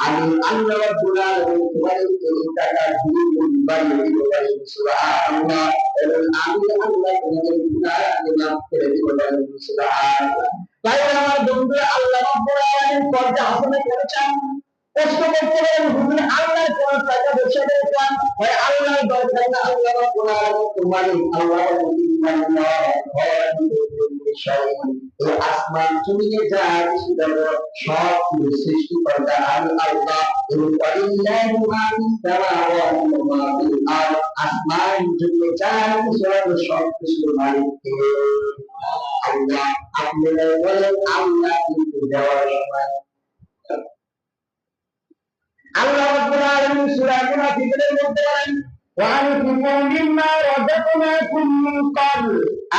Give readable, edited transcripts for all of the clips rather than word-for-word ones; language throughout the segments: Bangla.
আমি আল্লাহ রাব্বুল আলামিন তোমাদেরকে এই টাকা দ্বিগুণ বাড়িয়ে দিব বলেন সুবহানাল্লাহ। এবং আমি আল্লাহ তোমাদের গুনাহকে মাফ করে দিব বলেন সুবহানাল্লাহ। তাই আমার বন্ধুরা, আল্লাহ রাব্বুল আলামিন কর্জা হাসনা করেছেন। প্রশ্ন করতে পারেন, হুজুর আল্লাহর কোন টাকা পয়সা দেন, হয় আল্লাহর দরকার না, আল্লাহ রাব্বুল আলামিন তোমার আল্লাহ এই আসমান জমিনে যা কিছু দেখো সব কিছু সৃষ্টিকর্তা আমি আল্লাহ। এবং ওয়ালিল্লাহি মা ফিস সামাওয়াতি ওয়া মা ফিল আরদ, আসমান জমিনে যা কিছু আছে সব কিছুর মালিক কে? আল্লাহ। আপনারা বলেন আল্লাহ কিন্তু দেওয়ার সময় আল্লাহ রাব্বুল আলামিন সূরা মুনাফিকুনের মধ্যে বলেন وأنفقوا مما رزقناكم من قبل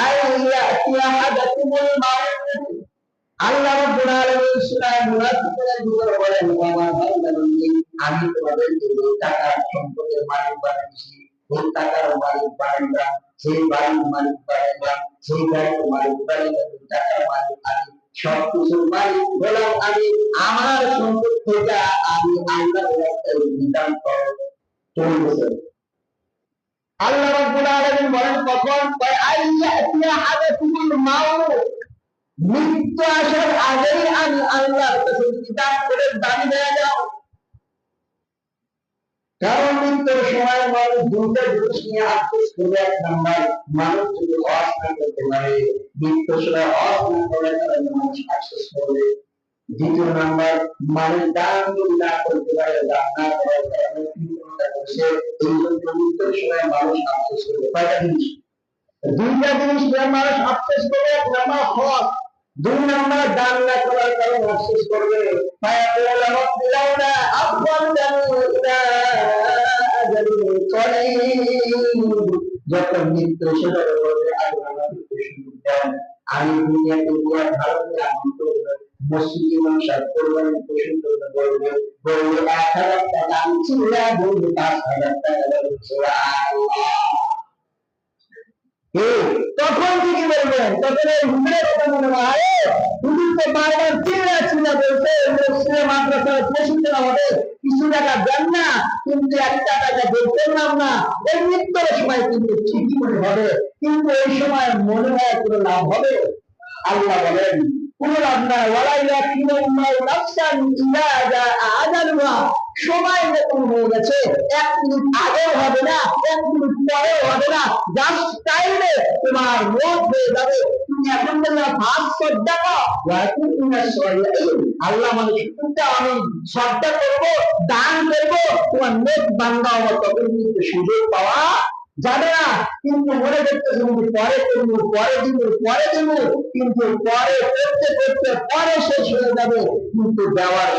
أن يأتي أحدكم الموت। আল্লাহ রাব্বুল আলামিন সূরা মুনাফিকুনের ভিতরে বলেন, আমার বান্দাগণকে আমি তোমাদেরকে এই টাকার সম্পদের মালিক বানিয়েছি, এই টাকার মালিক বানাইলাম, সেই বাড়ির মালিক বানাইলাম, সেই গাড়ির মালিক বানাইলাম, টাকার মালিক আমি, সব কিছুর মালিক হলাম আমি। আমার সম্পদ থেকে আমি আল্লাহর রাস্তায় বিধান চলতেছে। আল্লাহ রাব্বুল আলামিন বলেন কখন? আইয়াতিয়া আহাদাকুমুল মাউত, মৃত্যু আসার আগেই আমি আল্লাহর কাছে বিধান করে দাবি দেয়া যাও। কারণ মৃত্যুর সময় মানুষ দুইটা জিনিস নিয়ে আফসোস করবে। এক নাম্বার, মানুষ যদি হজ না করতে পারে, মৃত্যুর সময় হজ না করে তাহলে মানুষ আফসোস করবে। দ্বিতীয় নাম্বার, মানুষ দান না করতে পারে, দান না করার কারণে কৃতজ্ঞতা করছে, এই জন্য মৃত্যুর সময় মানুষ আফসোস করবে। কয়টা জিনিস? দুইটা জিনিস নিয়ে মানুষ আফসোস করবে। এক নাম্বার হজ, দুই নাম্বার দান না করার কারণে আফসোস করবে। যখন মৃত্যু সেটা বলবে আমি দুনিয়াতে দুয়ার ভালো করে আমল করব, মসজিদে নকশাদ করবেন, পোষণ করতে বলবে, বলবে ১,০০০ টাকা আমি চিল্লা বলবে ৫,০০০ টাকা দেবো। তখন কি বলবেন? তখন এই হুজুরের কথা মনে হয়, হুজুর তো বারবার চিল্লা চিল্লা বলছে মসজিদে মাদ্রাসায় পোষণ করা হবে, কিছু টাকা দেন না, কিন্তু ১ টাকা বলতেন না। এই মৃত্যুর সময় কিন্তু ঠিকই মনে হবে, কিন্তু এই সময় মনে হয় কোনো লাভ হবে? আল্লাহ বলেন কোনো লাভ নাই। সময় যখন হয়ে গেছে, ১ মিনিট আগেও হবে না, ১ মিনিট পরেও হবে না, জাস্ট টাইমে তোমার মত হয়ে যাবে। তুমি এখন বললে আল্লাহ মানে আমি শ্রদ্ধা করবো, দান করবো, তোমার নেক বান্দা হওয়ার তখন কিন্তু সুযোগ পাওয়া যাবে না। কিন্তু মনে করতেছে পরে করবো, পরে দিব, পরে দেব, কিন্তু পরে করতে করতে পরে শেষ হয়ে যাবে, কিন্তু দেওয়ার